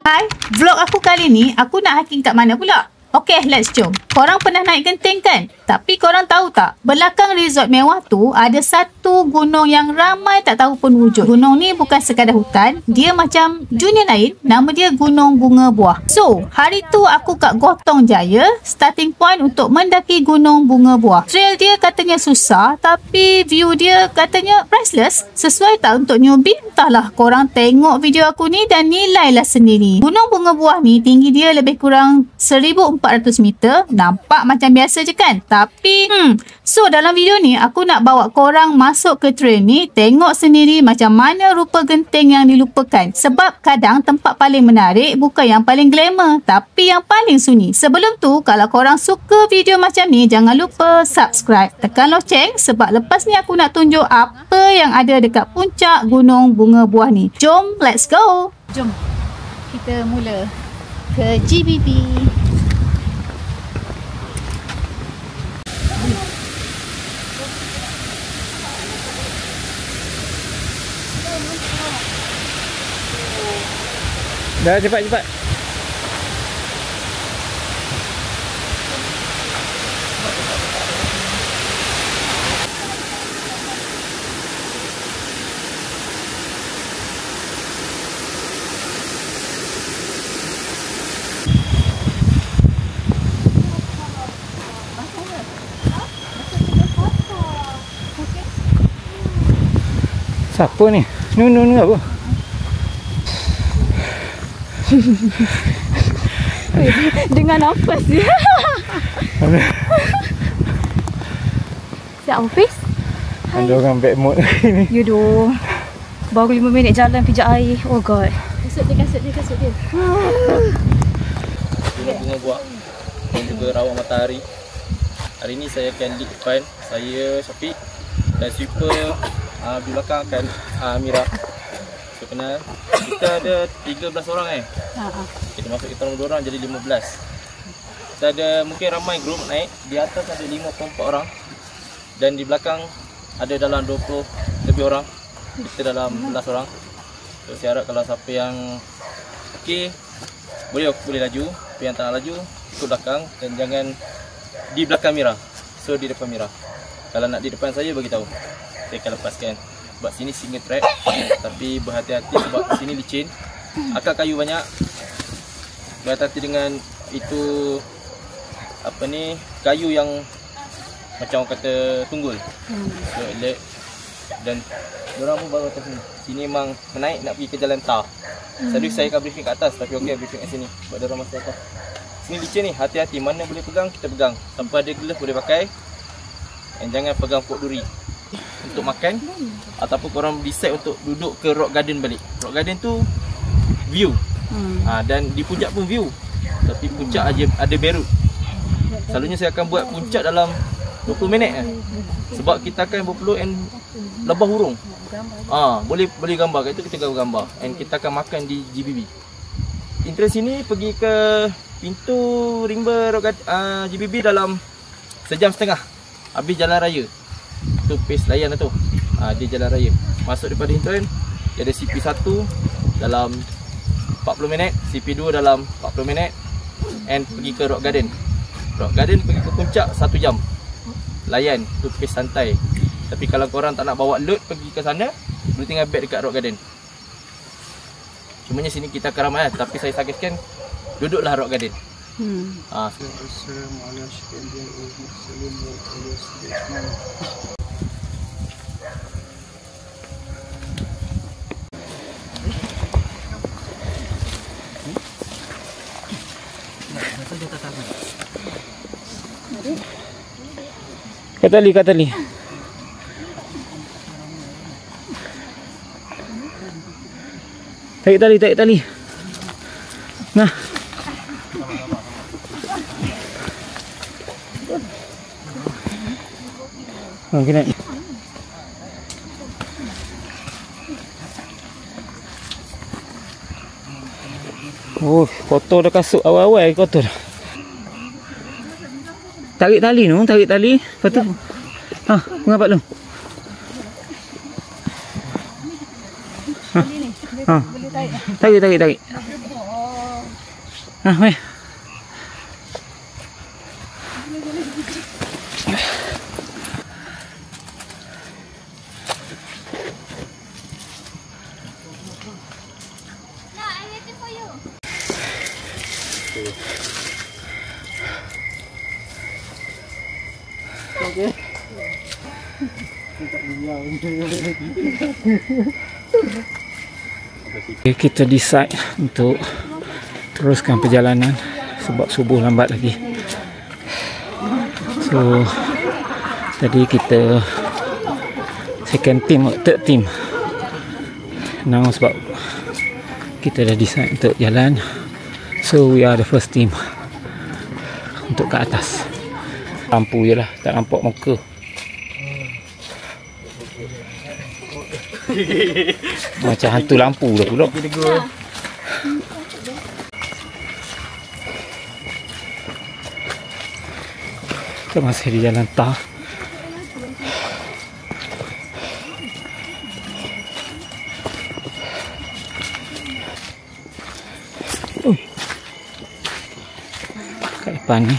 Hai, vlog aku kali ni aku nak hiking kat mana pula? Okay, let's jom. Korang pernah naik genting kan? Tapi korang tahu tak? Belakang resort mewah tu ada satu gunung yang ramai tak tahu pun wujud. Gunung ni bukan sekadar hutan. Dia macam dunia lain. Nama dia Gunung Bunga Buah. So, hari tu aku kat Gotong Jaya. Starting point untuk mendaki Gunung Bunga Buah. Trail dia katanya susah. Tapi view dia katanya priceless. Sesuai tak untuk newbie? Entahlah, korang tengok video aku ni dan nilailah sendiri. Gunung Bunga Buah ni tinggi dia lebih kurang 1400 meter. Nampak macam biasa je kan? Tapi so dalam video ni aku nak bawa korang masuk ke trail ni, tengok sendiri macam mana rupa genting yang dilupakan. Sebab kadang tempat paling menarik bukan yang paling glamour, tapi yang paling sunyi. Sebelum tu, kalau korang suka video macam ni, jangan lupa subscribe, tekan loceng sebab lepas ni aku nak tunjuk apa yang ada dekat puncak Gunung Bunga Buah ni. Jom, let's go. Jom kita mula ke GBB. Dah, cepat. Siapa ni? Nun apa? Dengan nafas dia. Siap office? Ada orang bad mood ni. Yudoh. Baru 5 minit jalan pijak air. Oh god. Kasut dia. Bunga Buah dan juga Rawang Matahari. Hari ni saya akan lead depan. Saya Syafiq dan sweeper di belakang akan Amira. So kenal. Kita ada 13 orang Kita masuk kita orang 2 orang jadi 15. Kita ada mungkin ramai grup naik. Di atas ada 54 orang. Dan di belakang ada dalam 20 lebih orang. Kita dalam 11 orang. So saya harap kalau siapa yang okey, boleh laju. Tapi yang tak nak laju, ikut belakang dan jangan di belakang Mira. So di depan Mira. Kalau nak di depan saya, beritahu. Saya akan lepaskan. Sebab sini single track. Tapi berhati-hati sebab sini licin. Akar kayu banyak. Berhati-hati dengan itu kayu yang macam orang kata tunggul. So elek. Dan diorang pun baru atas sini. Sini memang menaik nak pergi ke jalan tar. Selalu saya akan briefing kat atas, tapi okey briefing kat sini sebab diorang masuk atas. Sini licin ni, hati-hati mana boleh pegang kita pegang. Tanpa ada glove boleh pakai. Dan jangan pegang pokok duri. Untuk makan ataupun korang decide untuk duduk ke rock garden balik. Rock garden tu view. Dan di puncak pun view. Tapi puncak ada berut. Selalunya saya akan buat puncak dalam 20 minit sebab kita akan berpeluh and lebah hurung. Boleh gambar kat itu, kita gambar. And kita akan makan di GBB. Interest sini pergi ke pintu rimba GBB dalam sejam setengah. Habis jalan raya. Tu pace layan lah tu. Dia jalan raya. Masuk daripada Hinton, dia ada CP1 dalam 40 minit, CP2 dalam 40 minit, and pergi ke Rock Garden. Rock Garden pergi ke puncak 1 jam. Layan, tu pace santai. Tapi kalau korang tak nak bawa load pergi ke sana, boleh tinggal beg dekat Rock Garden. Cumanya sini kita akan ramai, tapi saya suggestkan duduklah Rock Garden. Kat tali. Tarik tali. Nah. Okey naik. Kotor dah kasut awal-awal kotor dah. Tarik tali. Lepas tu mengapa lu? Tarik. Weh. Okay, kita decide untuk teruskan perjalanan sebab subuh lambat lagi. So tadi kita second team, third team. Now sebab kita dah decide untuk jalan, so we are the first team untuk ke atas. Lampu je lah, tak nampak muka. Macam hantu lampu dah pula. Kita masih di jalan Tar. Kat depan ni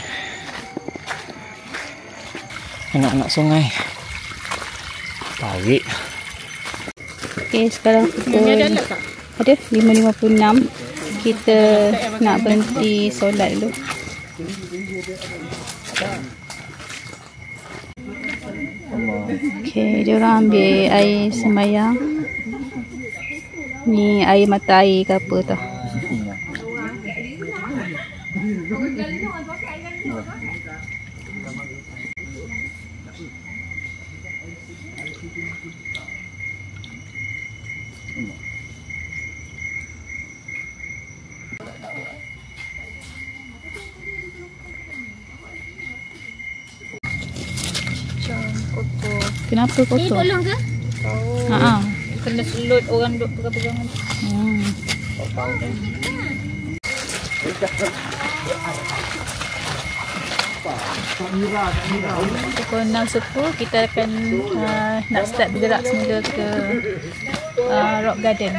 anak-anak sungai tarik. Okay, sekarang pukul ada 5.56. Kita nak berhenti solat dulu. Okay, dia orang ambil air sembahyang. Ni air mata air ke apa tau. Kenapa kotor? Ni tolong ke? Haa. Kena selut orang duduk pegang-pegangan. Pukul 6.10 kita akan nak start bergerak semula ke Rock Garden.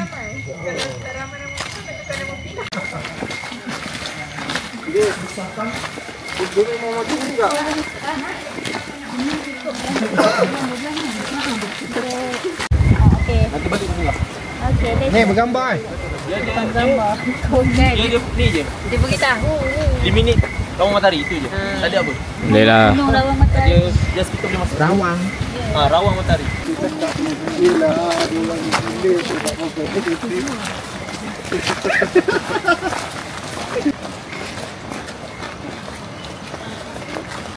Nanti balik sini lah. Okey, Ni bergambar eh. gambar. Konten. Dia ni je. Dia beritahu. 5 minit rawang matahari itu je. Tak ada apa. Boleh lah. Gunung Rawang Matahari. Dia just kita boleh masuk. Rawang. Rawang matahari.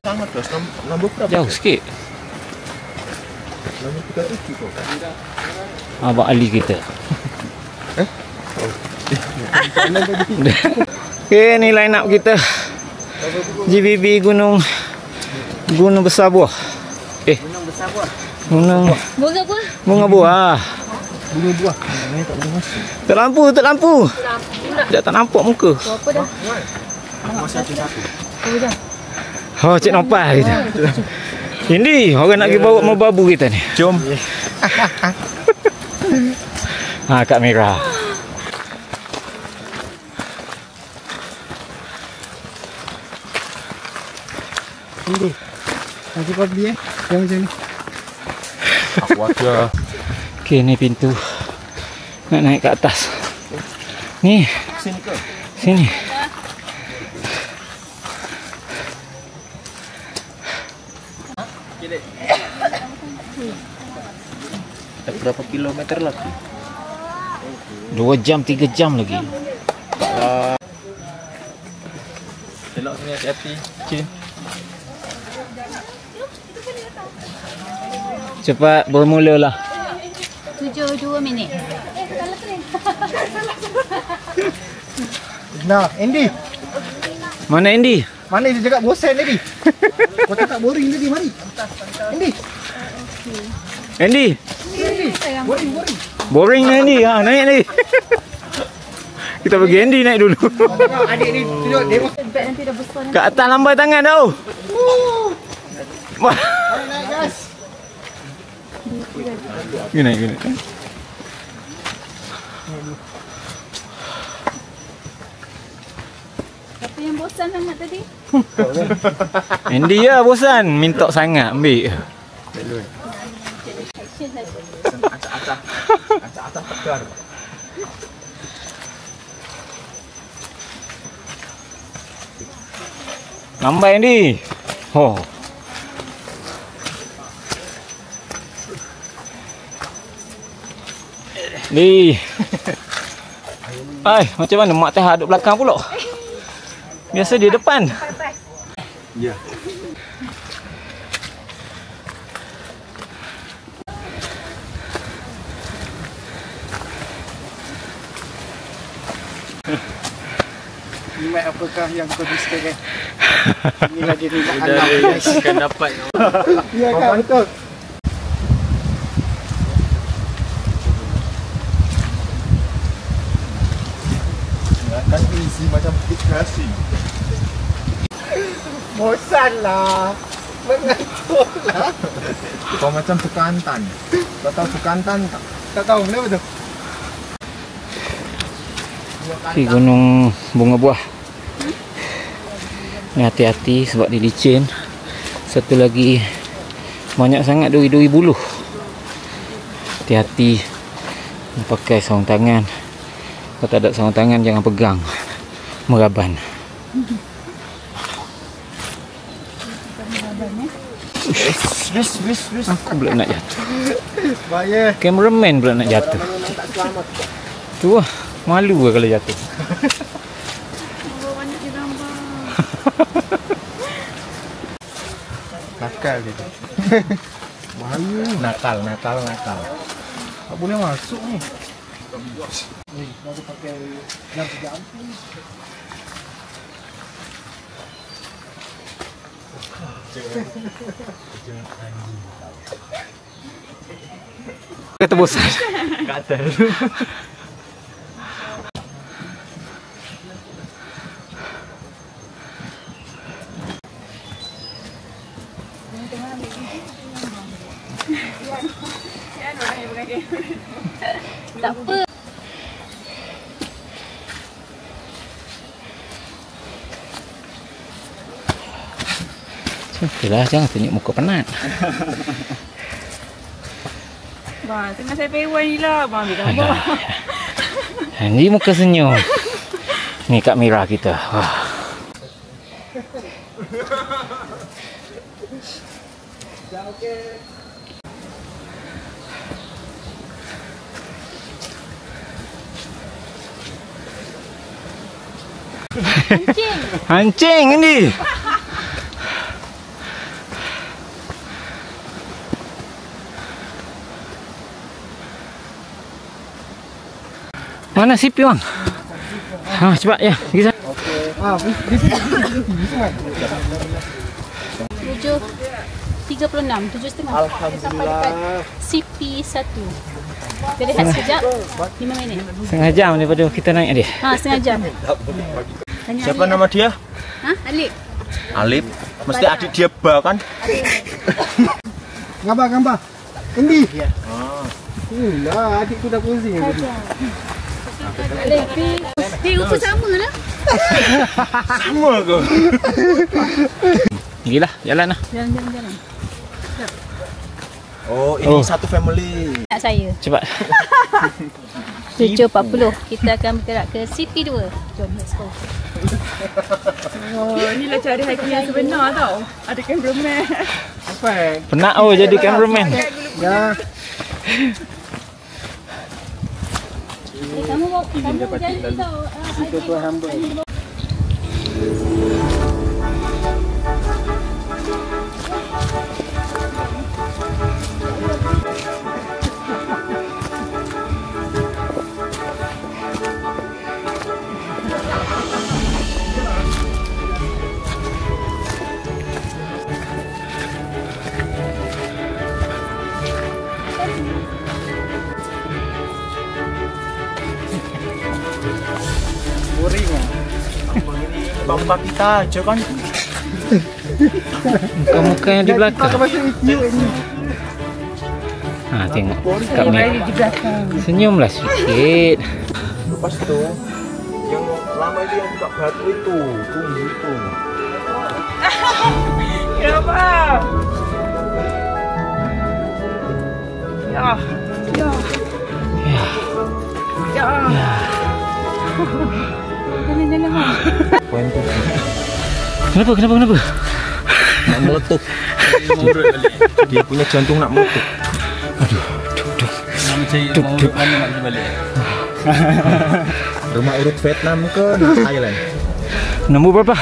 Sangat terus nombor berapa? Jauh sikit. Nombor 37 kau. Abang Ali kita. Okay, ni line up kita. GBB Gunung Besar Buah. Gunung Besar Buah. Gunung Bunga apa? Bunga Buah. Bunga buah. Ni tak boleh masuk. Tak lampu. Dah tak nampak muka. Apa dah? Masa satu. Oh, cik nampak kita. Ini orang nak pergi bawa merbabu kita ni. Jom. Kak Merah. Ini. Lagi kau beli yang macam ni. Aku aja. Okey, ni pintu. Nak naik ke atas. Ni. Sini ke? Sini. Berapa kilometer lagi? 2 jam, 3 jam lagi. Selok sini hati-hati. Cin. Cepat bermulalah. 7 minit. Nah, Andy. Mana Andy? Mana dia cakap bosan tadi? Kau cakap boring tadi, mari. Andy. Andy. Boring. Boring ni Andy. Naik ni. Kita pergi Andy naik dulu. Adik ni tunjuk dia. Beg nanti dah besar. Kat atas lambai tangan tau. Wah. Naik gas. Gini. bosan amat tadi. Andy ya bosan. Minta sangat ambil. Action saja. Acak-acak tegar. Lambai Andy. Oh. Ni. Ai, macam mana mak teh duduk belakang pula? Biasa dia depan. Ya. Nikmat apakah yang kau dustakan? Ini lagi nikmat alam. Akan dapat. Ya kan, betul. Kan easy macam ikhlasing. Bosan lah. Mengantuk lah. Kau macam Sukantan. Kau tahu Sukantan tak? Tak tahu, kenapa tu? Di gunung bunga buah. Ni hati-hati sebab dia licin. Satu lagi banyak sangat duri-duri buluh. Hati-hati pakai sarung tangan. Kalau tak ada sarung tangan jangan pegang. Meraban. Aku pula nak jatuh. Bahaya. Cameraman pula nak jatuh. Tak selamat. Tu lah. Malu lah kalau jatuh. Banyak di gambar. Nakal dia. Bahaya. Nakal. Tak boleh masuk ni. Ni, aku pakai jam 3 ampun. Kata bosan. Kata. Tak apa. Itulah, jangan tunjuk muka penat. Bang, tengah saya pewan ni lah. Bang, ambil gambar. Ni muka senyum. Ni Kak Mira kita. Wah. Hancing ni. Mana sipi bang? Ha, cepat ya. Pergi sana. Ah, di sini. 7.36, 7.30. Alhamdulillah. CP1. Kita rehat sekejap. 5 minit. Setengah jam daripada kita naik dia. Ha, setengah jam. Tanya Siapa Alip. nama dia? Ha, Alip. Alip. Mesti adik dia Ba kan? Gambar. Endi? Ya. Lah, adikku dah pusing tadi. Alip, rupa sama lah. Sama ke? Pergilah, jalan lah. Jalan. Oh, ini satu family. Nak saya. Cepat. 7.40. Kita akan bergerak ke CP2. Jom, let's go. Oh, inilah cari hiking yang sebenar tau. Ada cameraman. Apa? Penat jadi cameraman. Ya. Kamu janji tau. Kita tuan hamba. Boring ah. Bapa kita aja kan. Muka-muka yang di belakang. Tak macam cute ni. Ha, tengok. Kak Mira. Senyumlah sedikit. Lepas tu yang lama sama itu yang buka batu itu. Tunggu itu. Kenapa? Ya. Ya. Ya. Ya. Jangan bang. Poin tu. Kenapa? Nak meletup. Dia punya jantung nak meletup. Nak mencari rumah urut mana nak pergi balik? Rumah urut Vietnam ke Thailand? Nombor berapa?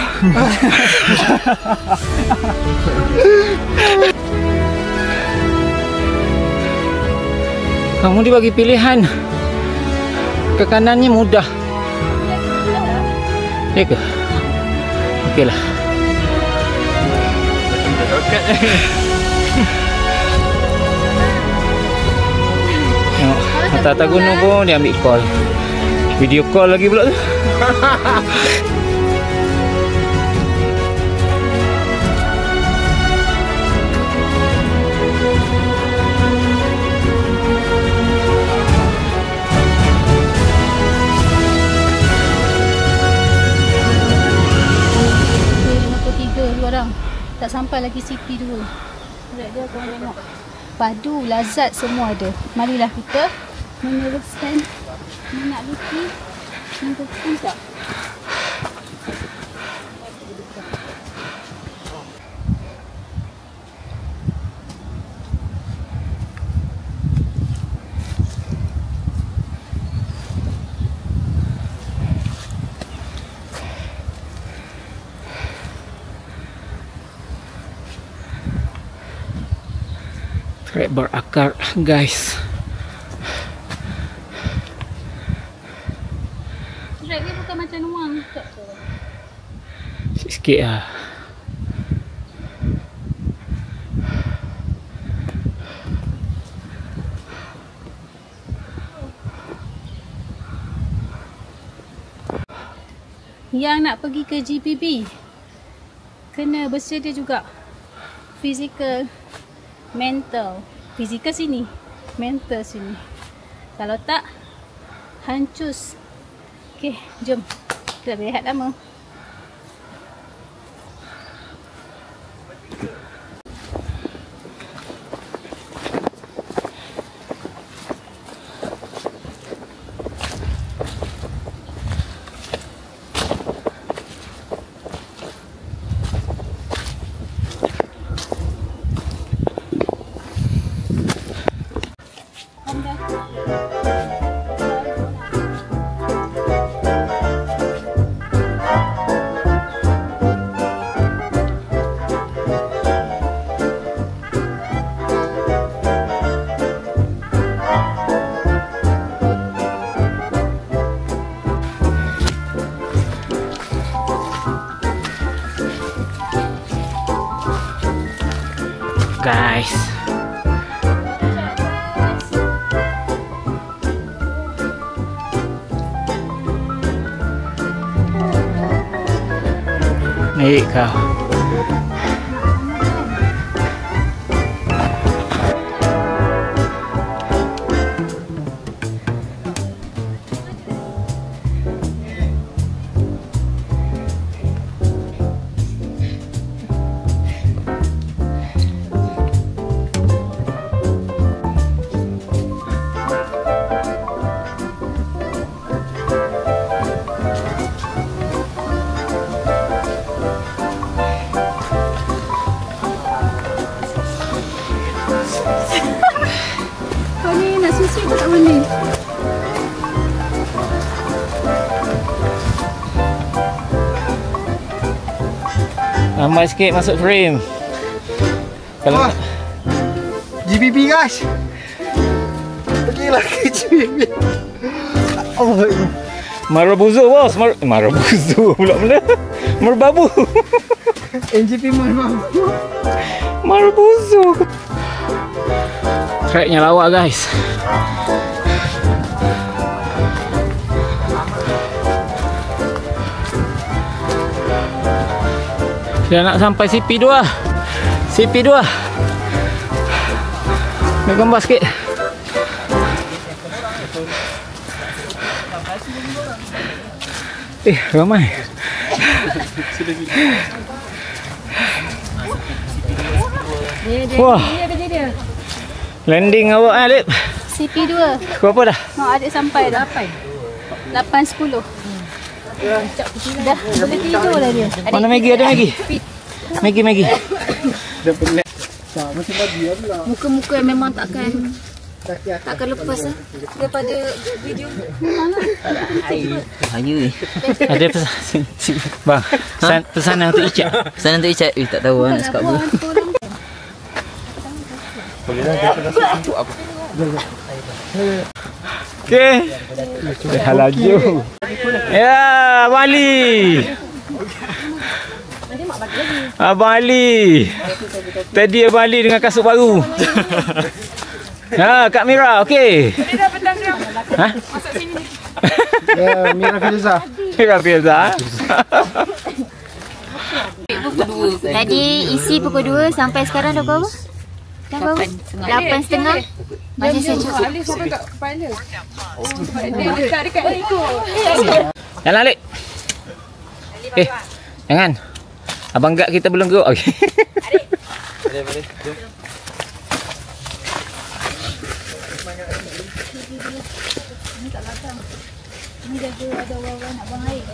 Kamu dibagi pilihan. Ke kanannya mudah. Ya ke? Okeylah. Tengok, atas gunung pun dia ambil call. Video call lagi pula tu. Orang tak sampai lagi CP2. Lihat dia, korang tengok. Padu, lazat semua ada. Marilah kita meneruskan menakluki untuk puncak. Trek berakar guys. Trek dia bukan macam nuang. Sikit lah. Yang nak pergi ke GPB kena bersedia juga. Fizikal, mental. Fizikal sini, mental sini. Kalau tak, hancus. Okey, jom kita berehat lama. Guys, naik kau. Kau ni nak susu ke tak boleh? Lambat sikit masuk frame. Kalau GPP guys. Pergilah ke GPP. Allah. Marabuzo bos, Marabuzo pula mana? Merbabu. NGP Merbabu. Marabuzo. Treknya lawak guys. Dah nak sampai CP2. CP2. Ambil gambar sikit. Ramai. Wah. Landing awak Alip. CP2. Berapa dah? Mak adik sampai dah. 8.10. Dah boleh tidur lah dia. Mana Maggie? Ada Maggie? Maggie. Muka-muka yang memang takkan lepas lah daripada video. Ada pesan. Bang, pesanan untuk Icat. Pesanan untuk Icat. Tak tahu nak cakap apa. Okey. Dah laju. Ya, Abang Ali. Abang Ali. Tadi Abang Ali dengan kasut baru. Ha, Kak Mira, okey. Mira petang dia. Ha? Masuk sini. Ya, Mira Filza. Mira Filza. Tadi isi pukul 2 sampai sekarang dah berapa? Dah berapa? 8.30. Masih sejuk. Ali sampai kat kepala. Dia dekat itu. Jalan Alik. Jangan. Abang Gak kita belum gerak. Okey. Adik, jom. Ni jaga ada orang-orang nak buang air.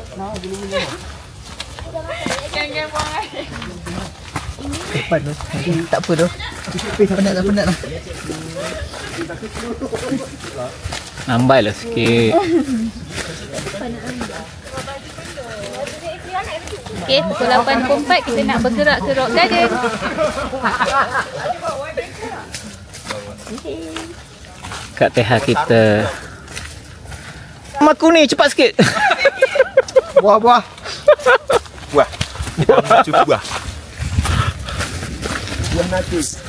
Jangan buang air. Tak apa dah. Penat lah. Nambai lah sikit. Okey, pukul 8.04 kita nak bergerak ke Rock Garden. Kak Teha kita. Aku ni cepat sikit. Buah. Buah. Buah. Buah nasi.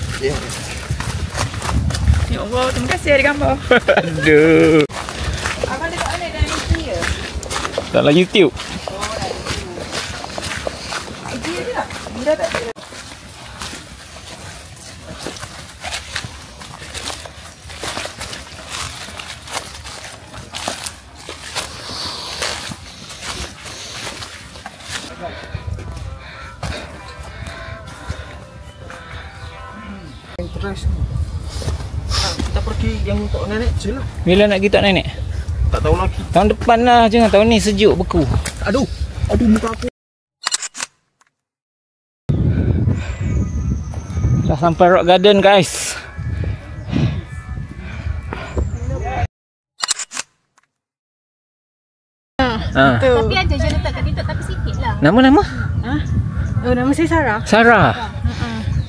Ya Allah, terima kasih ada gambar. Aduh. Abang tengok mana dalam YouTube ya? Dalam YouTube. Interest. Kita pergi yang untuk nenek je lah. Bila nak pergi tak nenek? Tak tahu lagi. Tahun depan lah, jangan tahun ni sejuk beku. Aduh muka aku. Dah sampai Rock Garden guys. Tapi ada je letak kat TikTok tapi sikit lah. Nama? Oh, nama saya Sarah. Sarah.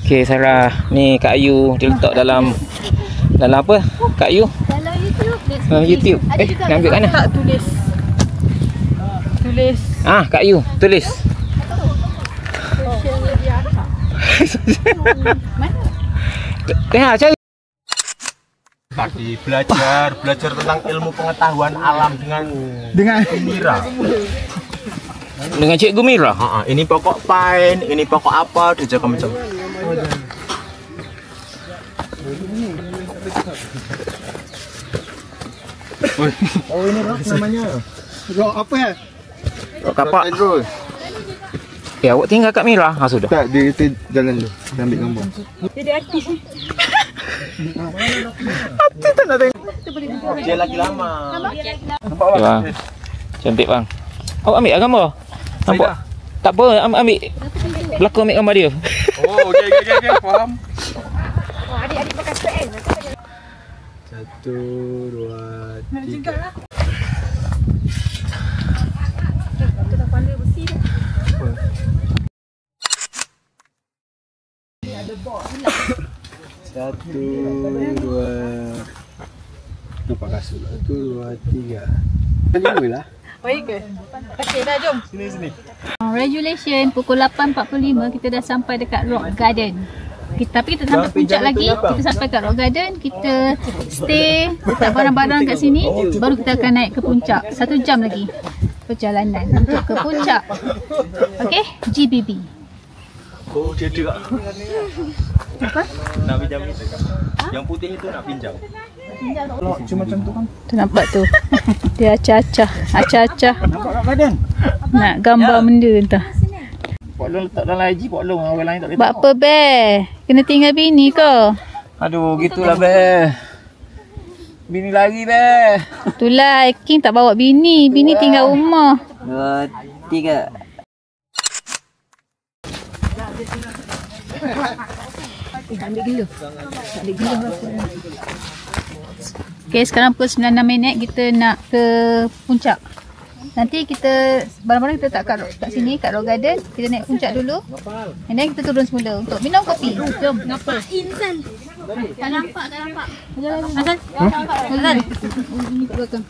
Okey Sarah, ni Kak Ayu dia letak dalam apa? Kak Ayu? Dalam YouTube. YouTube. Nak ambil kat mana? Tak tulis. Kak Ayu, tulis. Social media tak. Tengah cari. Tadi belajar tentang ilmu pengetahuan alam dengan Mira. Dengan Cikgu Mira. Ini pokok pine, ini pokok apa, dia jaga macam. Oh ini rock namanya. Rock apa ya? Rock kapak. Awak tinggal kat Mira. Sudah. Tak, dia jalan dulu. Dia ambil gambar. Jadi artis ni. Hati tak nak tengok. Dia lagi lama. Nampak bang? Cantik bang. Awak ambil gambar? Nampak? Tak apa, ambil. Belakang ambil gambar dia. Oh, okey, faham. Oh, adik-adik pakai stand. 1, 2, 3. Kita dah pandai besi dah. Satu, dua. Nampak kasut. 1, 2, 3. Lima lah. Baik ke? Okey dah jom. Sini. Congratulations, pukul 8.45 kita dah sampai dekat Rock Garden. Tapi kita sampai puncak lagi. Kita sampai kat Rock Garden, kita stay, letak barang-barang kat sini, baru kita akan naik ke puncak. 1 jam lagi perjalanan untuk ke puncak. Okey, GBB. Oh, dia juga. Apa? Nak pinjam itu. Yang putih itu nak pinjam. Cuma macam tu kan. Tu nampak tu. Dia acah-acah. Acah-acah. Nampak kat badan. Nak gambar benda entah. Pak Long letak dalam IG, Pak Long orang lain tak boleh Buat apa, Bear? Kena tinggal bini ke? Aduh, gitulah Bear. Bini lari Bear. Itulah, King tak bawa bini. Bini tinggal rumah. 2, 3. Okay, sekarang pukul 9:06 minit. Kita nak ke puncak. Nanti kita barang-barang kita letak kat sini, kat Rock Garden. Kita naik puncak dulu. And then kita turun semula untuk minum kopi. Jom. Nampak. Insan. Tak nampak. Hasan. Hasan. Ini kat belakang.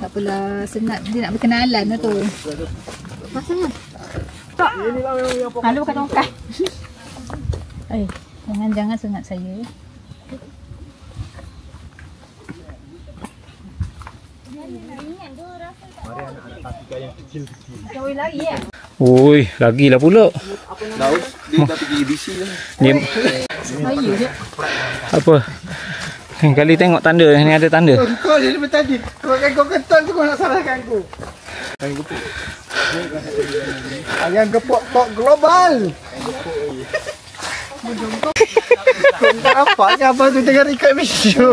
Tak apalah, senang. Dia nak berkenalan lah tu. Pasangan. Lalu bukan. Jangan sengat saya. Oi, lagilah pula. Laut dia dah pergi BC lah. Dia apa? Lain kali tengok tanda ni, ada tanda. Kau dia daripada tadi. Kau keton tu kau nak salahkan aku. Ayam gepok tok global. Kau tak apa ke apa tu tengah record video.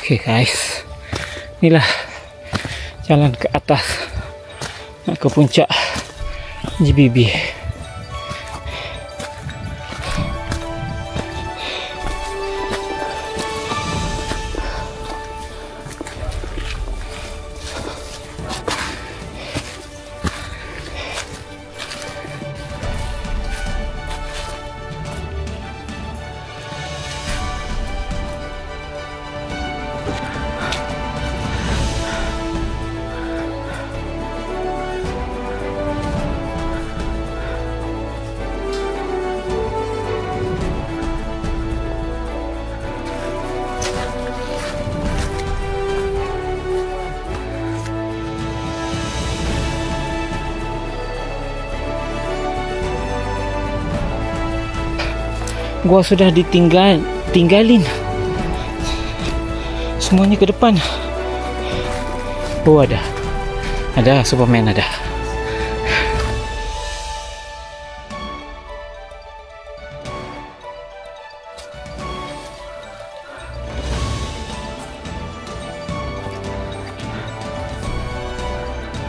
Okay guys, inilah jalan ke atas nak ke puncak GBB. Gua sudah tinggalin semuanya ke depan. Oh ada Superman ada.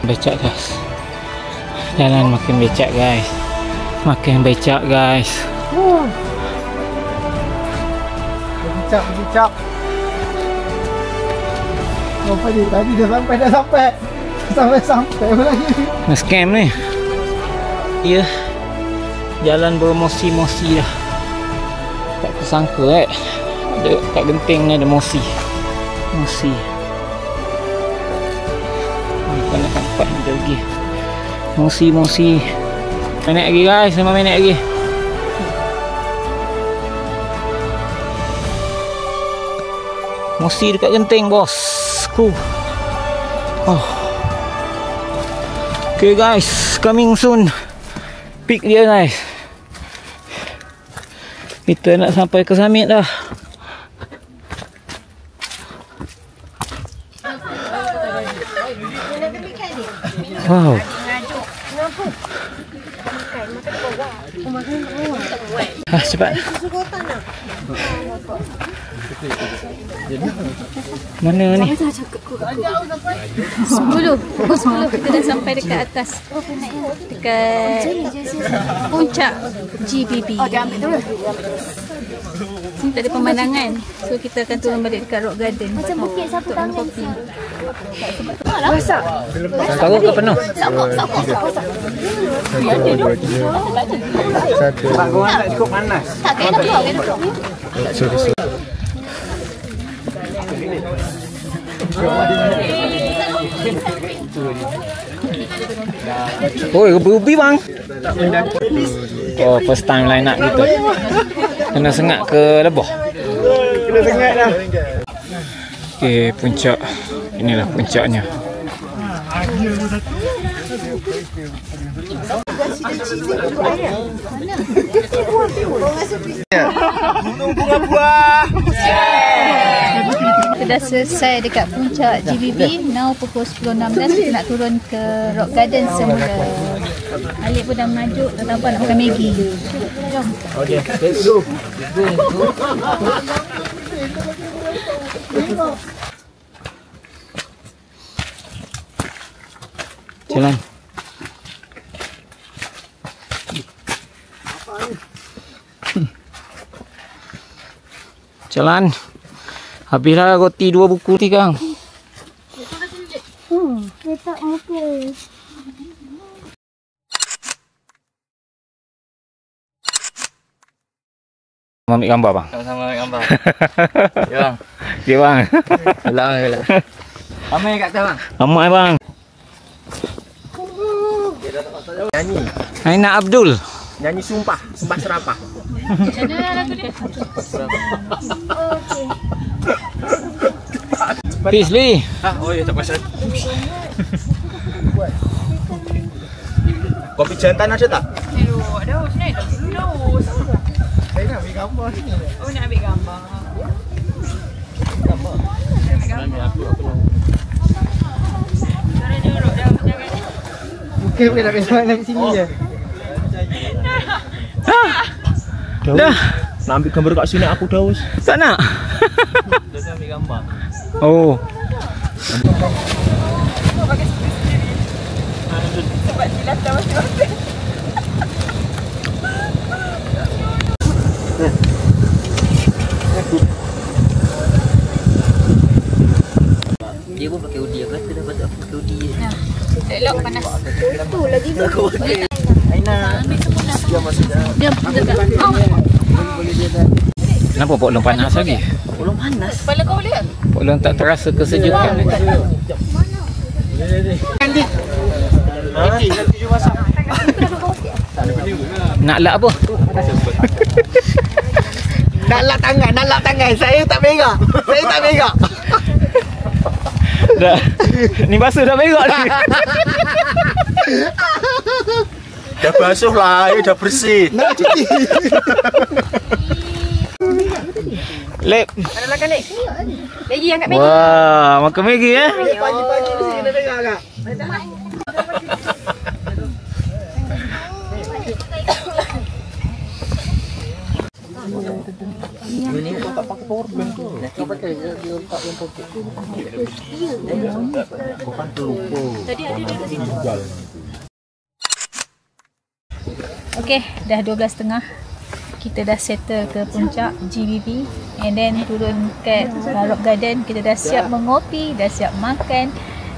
Becak guys, jalan makin becak guys, Cicap. Oh, tadi dah sampai. Sampai lagi. Nak scam ni. Ya. Jalan bermosi-mosi dah. Tak kusangka ada kat genting ni ada mosi. Kau nak nampak ni lagi. Mosi. Minit lagi guys, 5 minit lagi. Mosi dekat genting bosku. Okay guys, coming soon. Peak dia guys. Kita nak sampai ke summit dah. Wow. Cepat. Mana ni? 10 kita dah sampai dekat atas. Dekat puncak GBB. Sini tak ada pemandangan. So kita akan turun balik dekat Rock Garden. Macam bukit sapu tangan. Masak. Tahu ke penuh? Sokok. Pak korang tak cukup panas. Tak kena keluar. Oi, rubi bang. Oh, first time line up gitu. Kena sengat ke lebah? Kena sengat dah. Okey, puncak. Inilah puncaknya. Gunung bunga buah. Kita dah selesai dekat puncak GBB. Now pukul 10.16 kita nak turun ke Rock Garden semula. Alik pun dah mengajuk, dah nampak nak makan Maggi. Jom. Okay, let's go. Jalan. Jalan. Habislah roti 2 buku ni, Kang. Dia tak okey. Ambil gambar, bang. Sama-sama ambil gambar. Ya bang. Ya, bang. Gelang. Ramai kat atas bang. Ramai, bang. Nyanyi. Aina Abdul. Nyanyi sumpah serapah. Macam mana lagu dia? Peace, Lee. Oh ya tak pasal. Kopi jantan ada tak? Saya nak ambil gambar sini. Oh, nak ambil gambar. Mungkin boleh nak ambil nak sini je. Dah. Nak ambil gambar kat sini aku daus. Tak nak. Dah ambil gambar. Oh. Sebab jilatan masing-masing. Dia pun pakai hoodie. Aku kata dapat aku pakai hoodie je. Elok panas. Tu lagi tu. Aina. Dia masuk dah. Jom, dekat. Kenapa Pok Long panas lagi? Belum panas. Kepala kau boleh tak? Pok Long tak terasa kesejukan ni. Nak lap apa? Nak lap tangan. Saya tak berak. Dah. Ni basuh dah berak ni. Dah basuh lah, dah bersih. Nak cuci. Lep. Mana makan ni? Maggi angkat Maggi. Wah, makan Maggi eh. Pagi-pagi mesti kena dengar kak. Ini tak pakai power bank tu. Nanti pakai dia letak dalam poket. Bukan terlupa. Tadi ada dia kat sini. Okey, dah 12.30. Kita dah settle ke puncak GBB and then turun kat Rock Garden. Kita dah siap mengopi, dah siap makan.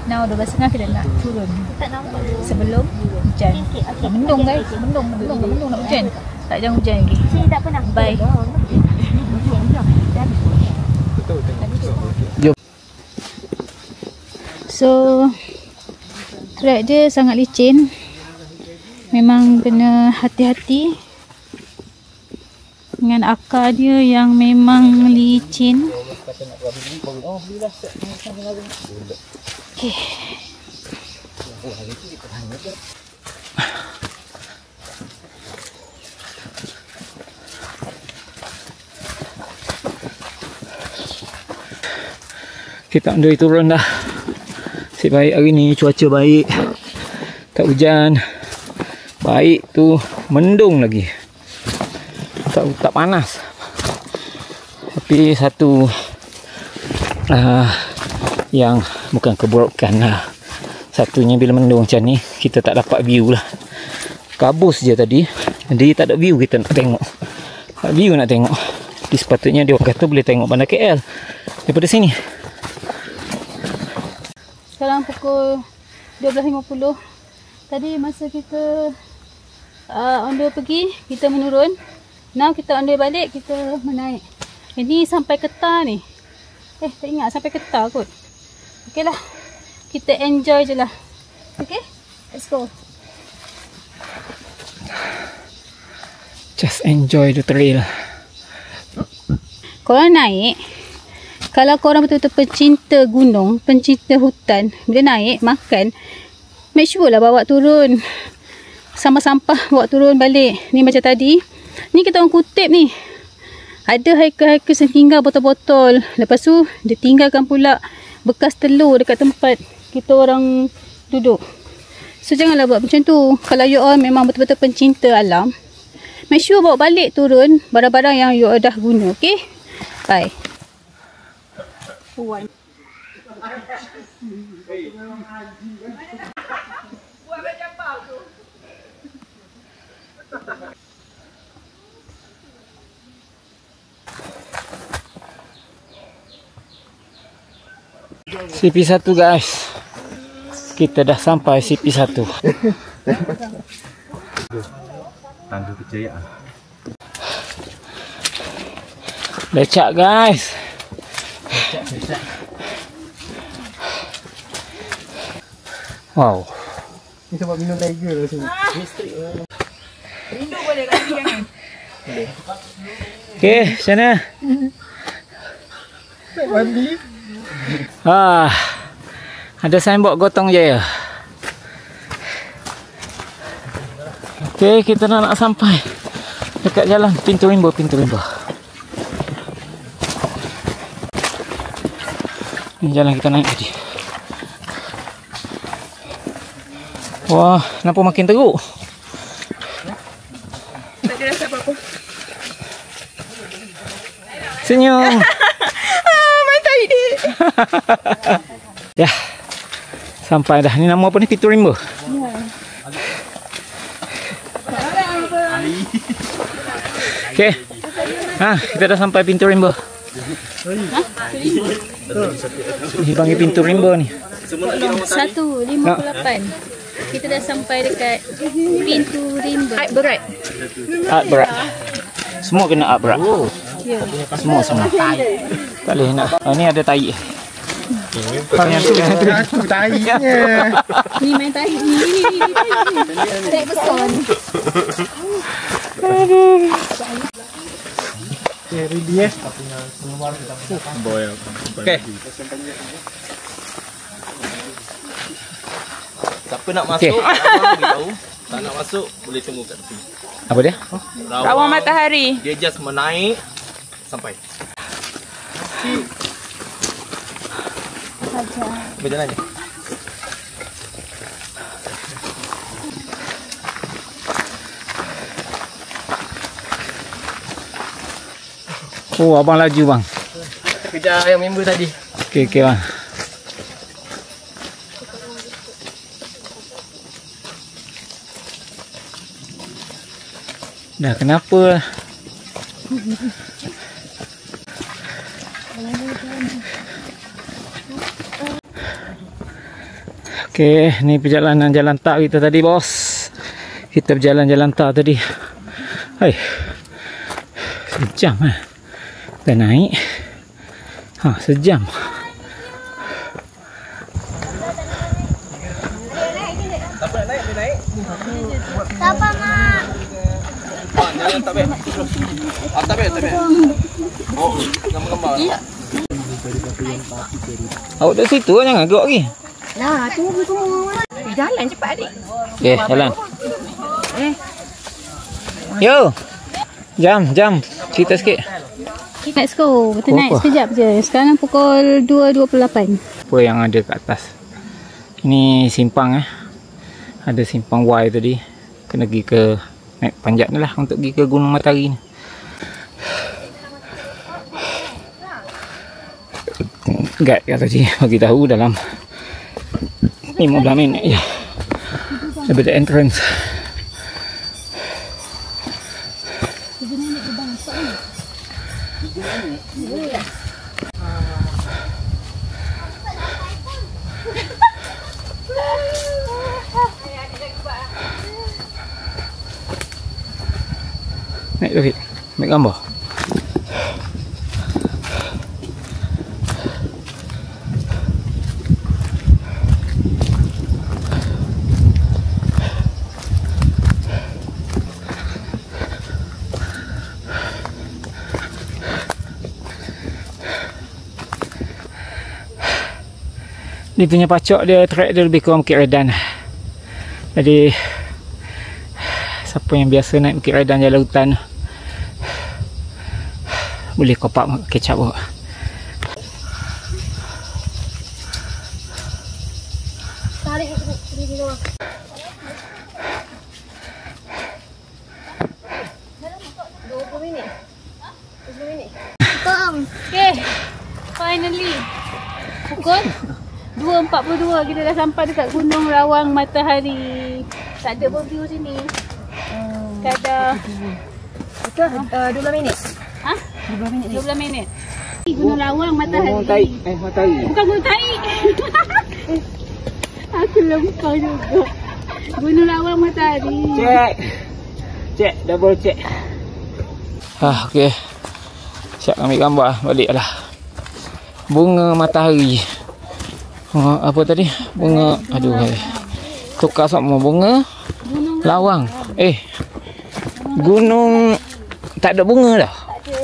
Now 12.30 kita nak turun. Sebelum hujan. Mendung guys, mendung nak hujan. Tak jangan hujan lagi. Bye. Jom. So track dia sangat licin. Memang kena hati-hati dengan akar dia yang memang licin. Okay. Kita on the way turun dah. Nasib baik hari ni cuaca baik. Tak hujan. Baik tu mendung lagi. Tak panas. Tapi satu yang bukan keburukan lah. Satunya bila mendung macam ni kita tak dapat view lah. Kabus je tadi. Jadi tak ada view kita nak tengok. Tak view nak tengok. Jadi sepatutnya dia kata boleh tengok bandar KL daripada sini. Sekarang pukul 12.50. Tadi masa kita on the way pergi, kita menurun. Now kita on the way balik, kita menaik. Ini sampai Ketar ni. Tak ingat sampai Ketar kot. Okey lah. Kita enjoy je lah. Okay? Let's go. Just enjoy the trail. Korang naik, kalau korang betul-betul pencinta gunung, pencinta hutan, bila naik, makan, make sure lah bawa turun sampah-sampah bawa turun balik. Ni macam tadi. Ni kita orang kutip ni. Ada hiker-hiker yang tinggal botol-botol. Lepas tu dia tinggalkan pula bekas telur dekat tempat kita orang duduk. So janganlah buat macam tu. Kalau you all memang betul-betul pencinta alam, make sure bawa balik turun barang-barang yang you all dah guna. Okay? Bye. CP1 guys. Kita dah sampai CP1. Tanda kejayaan. Lecak guys. Wow. Ni sebab minum tiger lah sini. Rindu boleh kasi jangan. Okay, macam mana? Mandi. Ada signboard Gotong Jaya. Okay, kita nak sampai dekat jalan Pintu Rimba. Ini jalan kita naik tadi. Wah, nampak makin teruk. Tak ada rasa apa-apa. Senyum. Mantap ide. Ya. Sampai dah. Ni nama apa ni? Pintu Rimba. Okey. Kita dah sampai Pintu Rimba. Ni panggil Pintu Rimba ni. 1:58. Kita dah sampai dekat Pintu Rimba. Art berat. Art berat. Semua kena art berat. Ya. Semua. Tak boleh nak. Ni ada tai. Yang tu Tainya. Ni main tahi. Ni tahi. Tak besar ni. Okay, ready eh? Okay. Siapa nak masuk, abang beritahu. Tak nak masuk, boleh tunggu kat tepi. Apa dia? Rawa matahari. Dia just menaik sampai. Berjalan je. Oh, abang laju bang. Kejar yang member tadi. Okey bang. Dah kenapa? Okey, ni perjalanan jalan tak kita tadi bos. Kita berjalan jalan tak tadi. Hai. Sejam Dah naik. Sejam. Siapa nak naik, dia naik. Siapa mak? Jangan tak baik. Tak baik. Oh, gambar-gambar. Awak duduk situ jangan gerak lagi. Nah, tunggu semua. Jalan cepat adik. Okey, jalan. Yo. Jam. Cerita sikit. Let's go. Kita naik sekejap je. Sekarang pukul 2.28. Apa yang ada kat atas? Ini simpang Ada simpang Y tadi. Kena pergi ke naik panjat ni lah untuk pergi ke Gunung Matahari ni. Guide kat tadi bagi tahu dalam 15 minit je daripada entrance. Naik David, ambil gambar. Dia punya pacak dia, track dia lebih kurang Bukit Redan. Jadi Siapa yang biasa naik Bukit Raidhan jalan hutan, boleh kopak kecap bawa. Okay, finally pukul 2.42 kita dah sampai dekat Gunung Rawang Matahari. Tak ada pun view sini. Kadar 12 minit. ha? 12 minit. Gunung Rawang Matahari. Matahari. Bukan Gunung Taik. Aku lupa juga. Gunung Rawang Matahari. Cek, double check. Okey. Siap ambil gambar balik lah. Bunga matahari. Apa tadi? Bunga, aduh hai. Tukar semua bunga lawang. Gunung tak ada bunga dah.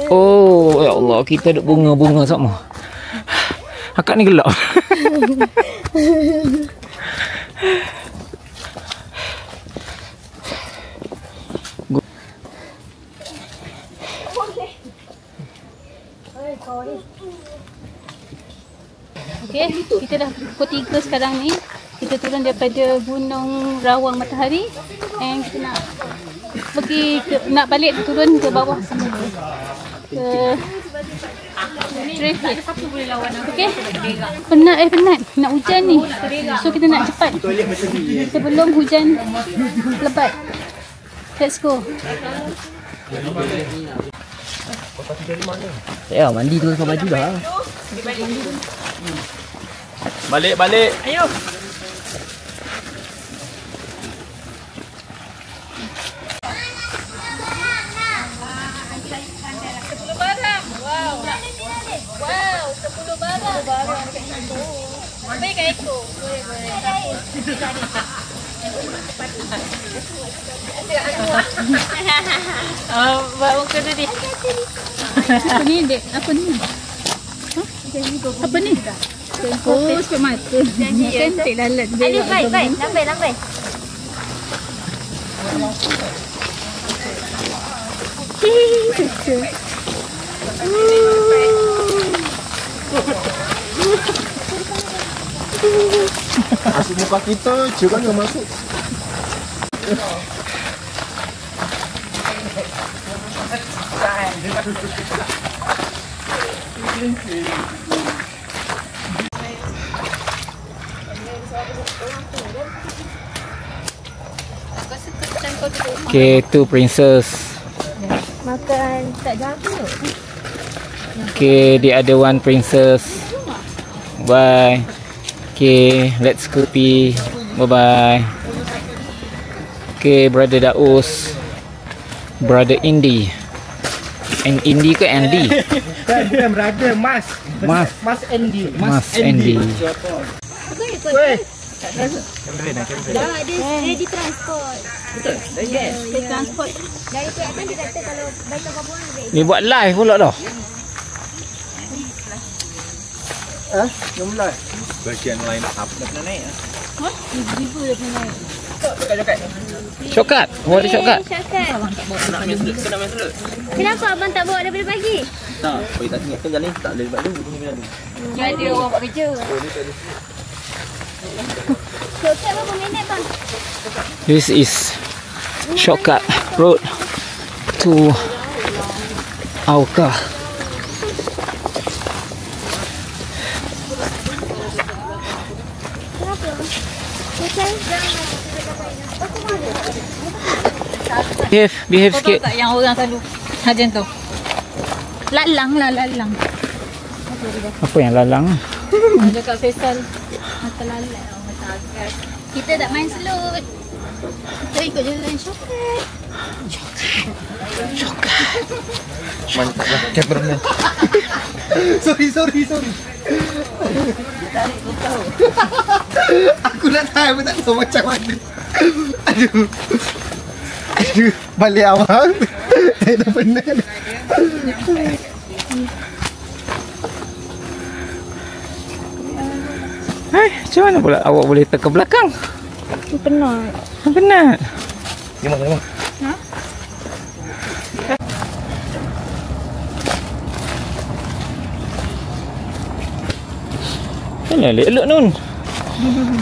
Oh, ya Allah, kita ada bunga-bunga semua. Akak ni gelap. Okey, kita dah pukul 3 sekarang ni. Kita turun daripada Gunung Rawang Matahari and kita nak pergi nak balik turun ke bawah sana. Ke traffic. Okey. Penat. Nak hujan ni. So kita nak cepat sebelum hujan lebat. Let's go. Ya, mandi tu pakai baju dah. Balik. Ayo. Buat muka tu dia. Apa ni dek? Apa ni? Apa ni? Oh, sebab mata. Cantik lalat. Baik. Lambai. Asyik muka kita, jangan yang masuk. Okay, tu princess. Makan tak jaga. Okay, the other one princess. Bye. Okay, let's go pi. Bye-bye. Okay, brother Daus. Brother Indi. And Indi ke Andy? Bukan brother, Mas Andy. Mas Andy. Dah ada ready transport. Dia transport. Dari pihak kan dia kata kalau baik apa-apa boleh. Ni buat live pula dah. Jom lah. Bagian line up dah pernah naik. River dia pernah naik. Shortcut. Bawa dia shortcut. Syakat. Nak main selut. Kenapa abang tak bawa daripada pagi? Tak, bagi tak ingatkan jalan ni tak boleh lebat dulu. Jadi orang buat kerja. Syakat berapa minit bang? This is shortcut road to Auka. Behave sikit. Tak yang orang selalu macam tu. Lalang. Apa yang lalang? Ada kat Faisal. Mata lalat. Kita tak main selut. Kita ikut jalan shortcut. Mantap lah cameraman. Sorry. Aku nak tahu tak tahu macam mana. Aduh, balik awal. Saya dah penat. Hai, macam mana pula awak boleh tekan belakang? Penat. Penat. Gimana? Alah, elok Nun.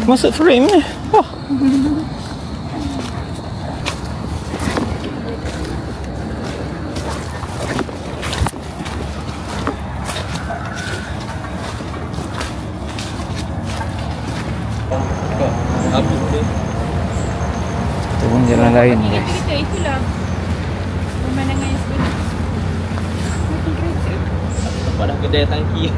Masuk frame ni. Wah. Kita pun jalan lain guys. Itulah pemandangan yang sebenar. Nampak dah kedai tangki.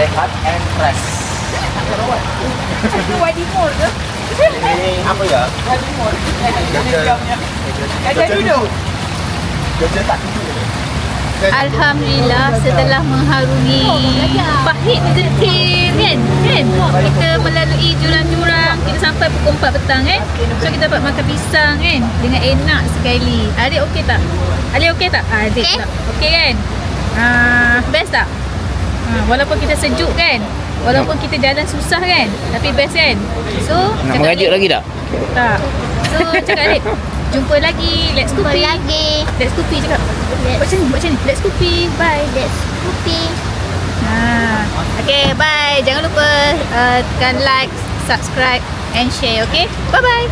Rehat and rest. Wadi Mall ke? Ini apa ya? Wadi Mall. Kerja duduk. Kerja tak duduk. Alhamdulillah setelah mengharungi pahit detik kan kita melalui jurang-jurang, kita sampai pukul 4 petang so kita dapat makan pisang kan dengan enak sekali. Adik okey tak? Adik okey tak? Adik tak okey kan? Best tak? Walaupun kita sejuk kan, walaupun kita jalan susah kan, tapi best kan? So Nak mengajuk lagi tak? tak. So cakap Adik, jumpa lagi. Let's Jumpa Kopi. lagi. Let's Kopi cakap. Buat macam ni. Let's Kopi. Bye. Let's Kopi. Okay, bye. Jangan lupa tekan like, subscribe and share. Okay, bye bye.